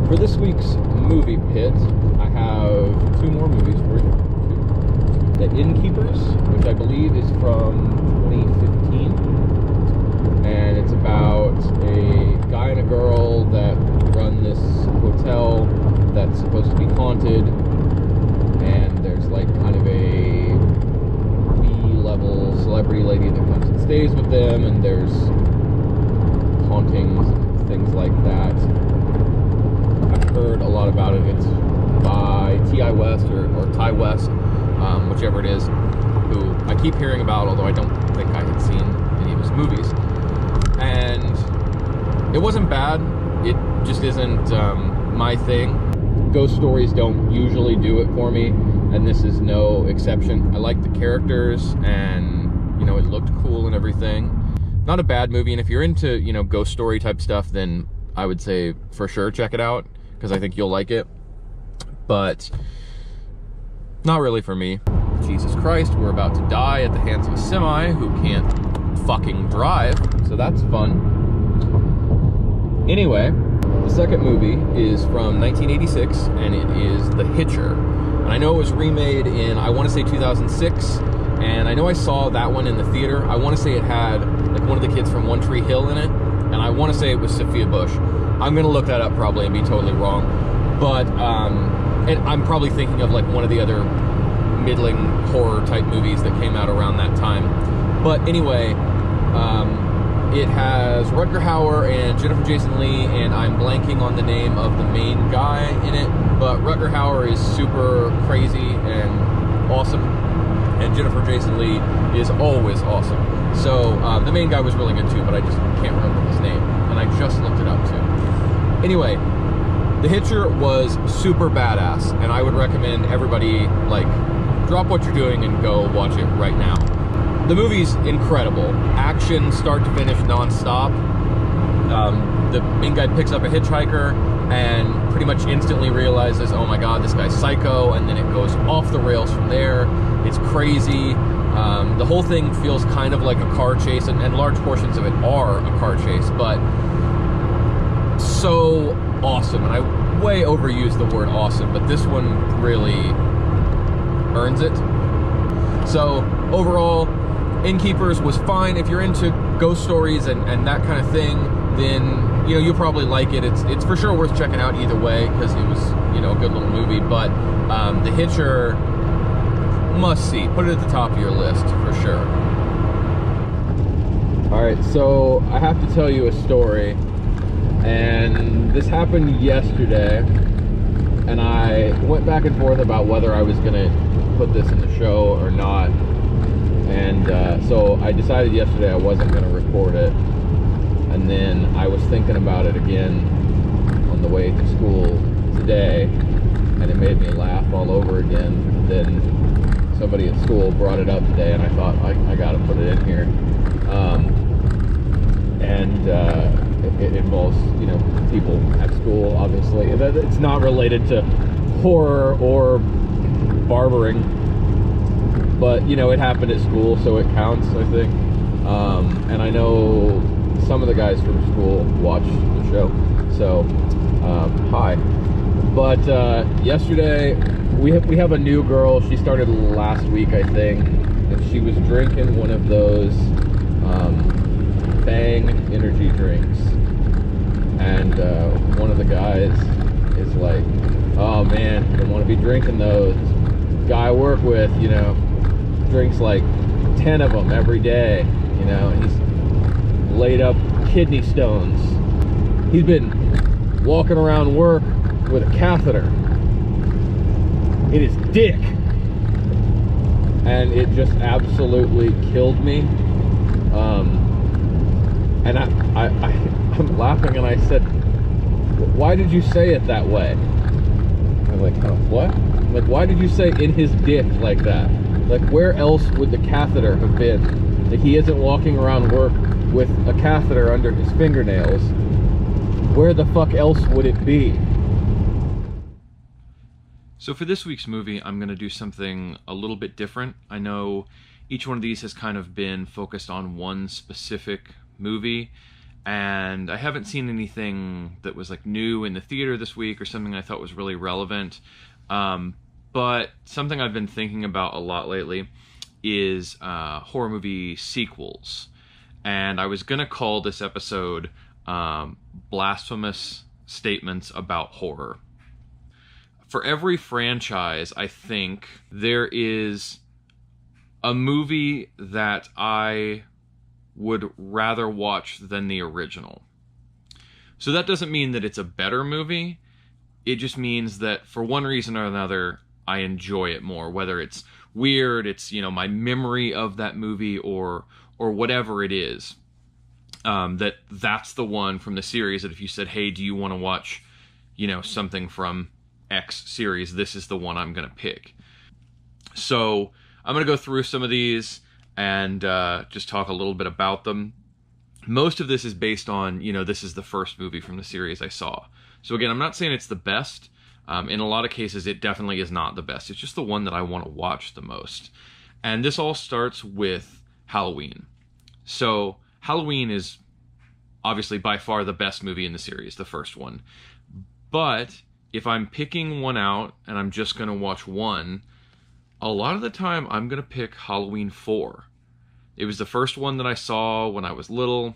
For this week's movie pit, I have two more movies for you. The Innkeepers, which I believe is from 2015. And it's about a guy and a girl that run this hotel that's supposed to be haunted. And there's like kind of a B-level celebrity lady that comes and stays with them, and there's hauntings and things like that. I've heard a lot about it. It's by T.I. West or Ty West, whichever it is, who I keep hearing about, although I don't think I had seen any of his movies. And it wasn't bad. It just isn't my thing. Ghost stories don't usually do it for me, and this is no exception. I like the characters, and, you know, it looked cool and everything. Not a bad movie, and if you're into, you know, ghost story type stuff, then I would say for sure check it out, because I think you'll like it. But not really for me. Jesus Christ, we're about to die at the hands of a semi who can't fucking drive, so that's fun. Anyway, the second movie is from 1986, and it is The Hitcher. And I know it was remade in, I want to say 2006, and I know I saw that one in the theater. I want to say it had like one of the kids from One Tree Hill in it, and I want to say it was Sophia Bush. I'm gonna look that up probably and be totally wrong, but and I'm probably thinking of like one of the other middling horror type movies that came out around that time. But anyway, it has Rutger Hauer and Jennifer Jason Leigh, and I'm blanking on the name of the main guy in it, but Rutger Hauer is super crazy and awesome, and Jennifer Jason Leigh is always awesome. So the main guy was really good too, but I just can't remember his name, and I just looked it up too. Anyway, The Hitcher was super badass, and I would recommend everybody, like, drop what you're doing and go watch it right now. The movie's incredible. Action, start to finish, non-stop. The main guy picks up a hitchhiker and pretty much instantly realizes, oh my god, this guy's psycho, and then it goes off the rails from there. It's crazy. The whole thing feels kind of like a car chase, and large portions of it are a car chase, but so awesome. And I way overused the word awesome, but this one really earns it. So overall, Innkeepers was fine. If you're into ghost stories and that kind of thing, then, you know, you'll probably like it. It's for sure worth checking out either way, because it was, you know, a good little movie. But The Hitcher, must see. Put it at the top of your list for sure. All right, so I have to tell you a story, and this happened yesterday, and I went back and forth about whether I was gonna put this in the show or not. And so I decided yesterday I wasn't going to record it, and then I was thinking about it again on the way to school today, and it made me laugh all over again. And then somebody at school brought it up today, and I thought I got to put it in here. It involves, you know, people at school, obviously. It's not related to horror or barbering, but, you know, it happened at school, so it counts, I think. And I know some of the guys from school watch the show, so hi. But yesterday, we have a new girl. She started last week, I think, and she was drinking one of those Bang energy drinks. And one of the guys is like, oh man, I don't want to be drinking those. This guy I work with, you know, drinks like 10 of them every day, you know, and he's laid up kidney stones. He's been walking around work with a catheter in his dick, and it just absolutely killed me. And I'm laughing, and I said, why did you say it that way? I'm like, oh, what? I'm like, why did you say in his dick like that? Like, where else would the catheter have been? Like, he isn't walking around work with a catheter under his fingernails. Where the fuck else would it be? So for this week's movie, I'm going to do something a little bit different. I know each one of these has kind of been focused on one specific movie, and I haven't seen anything that was like new in the theater this week or something I thought was really relevant. But something I've been thinking about a lot lately is horror movie sequels. And I was going to call this episode Blasphemous Statements About Horror. For every franchise, I think there is a movie that I would rather watch than the original. So that doesn't mean that it's a better movie. It just means that for one reason or another, I enjoy it more. Whether it's weird, it's, you know, my memory of that movie, or whatever it is. That's the one from the series that if you said, hey, do you want to watch, you know, something from X series, this is the one I'm going to pick. So I'm going to go through some of these and just talk a little bit about them. Most of this is based on, you know, this is the first movie from the series I saw. So again, I'm not saying it's the best. In a lot of cases, it definitely is not the best. It's just the one that I want to watch the most. And this all starts with Halloween. So Halloween is obviously by far the best movie in the series, the first one. But if I'm picking one out and I'm just going to watch one, a lot of the time I'm going to pick Halloween 4. It was the first one that I saw when I was little,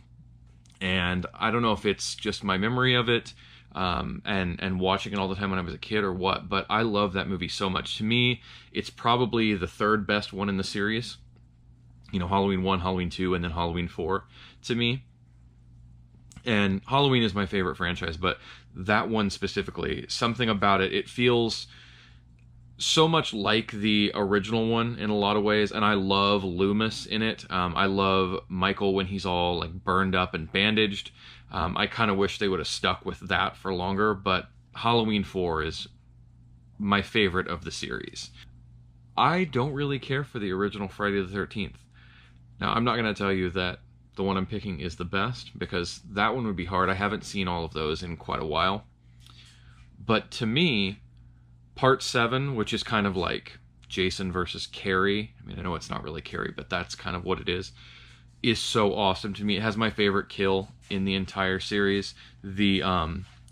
and I don't know if it's just my memory of it, and watching it all the time when I was a kid or what, but I love that movie so much. To me, it's probably the third best one in the series. You know, Halloween 1, Halloween 2, and then Halloween 4 to me. And Halloween is my favorite franchise, but that one specifically, something about it, it feels so much like the original one in a lot of ways, and I love Loomis in it. I love Michael when he's all like burned up and bandaged. I kind of wish they would have stuck with that for longer, but Halloween 4 is my favorite of the series. I don't really care for the original Friday the 13th. Now, I'm not going to tell you that the one I'm picking is the best, because that one would be hard. I haven't seen all of those in quite a while. But to me, Part 7, which is kind of like Jason versus Carrie, I mean, I know it's not really Carrie, but that's kind of what it is so awesome to me. It has my favorite kill in the entire series. The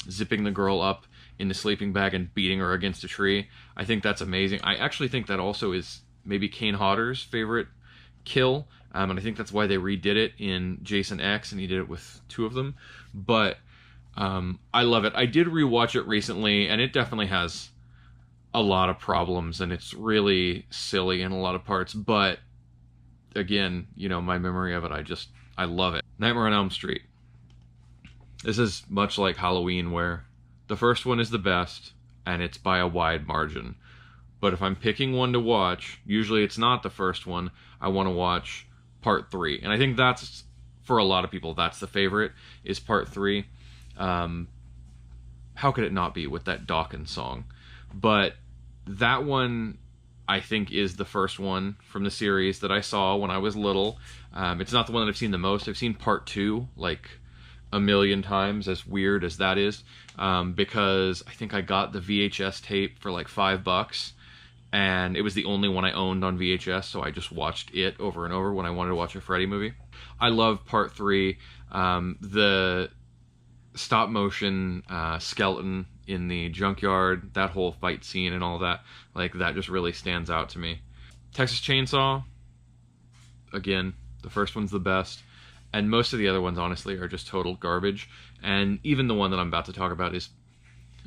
zipping the girl up in the sleeping bag and beating her against a tree. I think that's amazing. I actually think that also is maybe Kane Hodder's favorite kill, and I think that's why they redid it in Jason X, and he did it with 2 of them. But I love it. I did rewatch it recently, and it definitely has a lot of problems, and it's really silly in a lot of parts, but again, you know, my memory of it, I love it. Nightmare on Elm Street. This is much like Halloween, where the first one is the best, and it's by a wide margin. But if I'm picking one to watch, usually it's not the first one. I want to watch Part 3. And I think that's, for a lot of people, that's the favorite, is Part 3. How could it not be with that Dawkins song? But that one, I think, is the first one from the series that I saw when I was little. It's not the one that I've seen the most. I've seen Part 2 like a million times, as weird as that is, because I think I got the VHS tape for like $5, and it was the only one I owned on VHS, so I just watched it over and over when I wanted to watch a Freddy movie. I love Part 3. The stop motion skeleton in the junkyard, that whole fight scene and all that, like, that just really stands out to me. Texas Chainsaw, again, the first one's the best, and most of the other ones, honestly, are just total garbage. And even the one that I'm about to talk about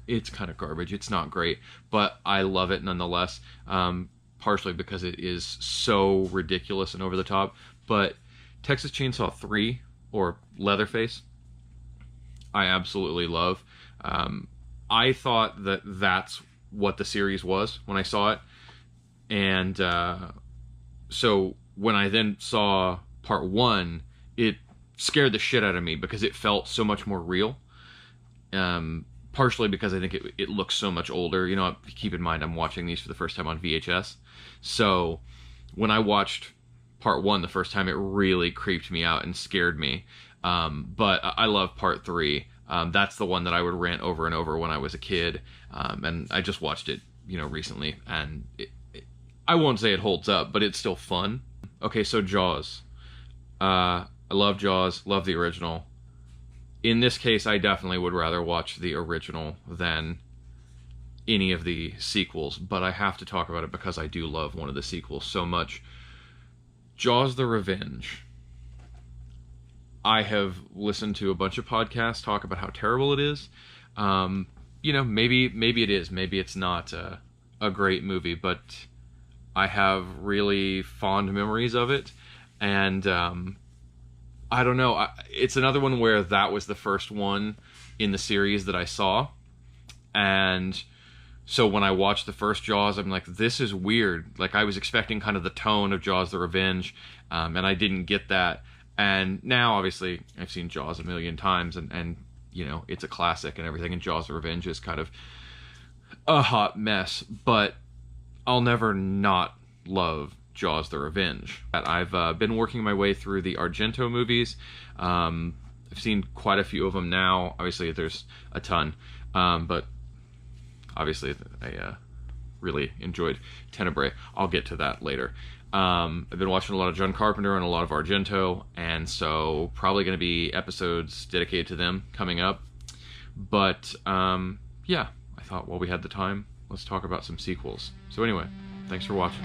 it's kind of garbage. It's not great, but I love it nonetheless, partially because it is so ridiculous and over the top. But Texas Chainsaw 3, or Leatherface, I absolutely love. I thought that that's what the series was when I saw it. And so when I then saw Part 1, it scared the shit out of me because it felt so much more real. Partially because I think it looks so much older. You know, keep in mind, I'm watching these for the first time on VHS. So when I watched Part 1 the first time, it really creeped me out and scared me. But I love Part 3. That's the one that I would rant over and over when I was a kid. And I just watched it, you know, recently. And I won't say it holds up, but it's still fun. Okay, so Jaws. I love Jaws. Love the original. in this case, I definitely would rather watch the original than any of the sequels, but I have to talk about it because I do love one of the sequels so much. Jaws the Revenge. I have listened to a bunch of podcasts talk about how terrible it is. You know, maybe it is. Maybe it's not a great movie, but I have really fond memories of it. And I don't know. It's another one where that was the first one in the series that I saw. And so when I watched the first Jaws, I'm like, this is weird. Like, I was expecting kind of the tone of Jaws the Revenge, and I didn't get that. And now, obviously, I've seen Jaws a million times, and you know, it's a classic and everything, and Jaws the Revenge is kind of a hot mess, but I'll never not love Jaws the Revenge. I've been working my way through the Argento movies. I've seen quite a few of them now. Obviously, there's a ton, but obviously, I really enjoyed Tenebrae. I'll get to that later. I've been watching a lot of John Carpenter and a lot of Argento, and so probably going to be episodes dedicated to them coming up. But yeah, I thought while we had the time, let's talk about some sequels. So anyway, thanks for watching.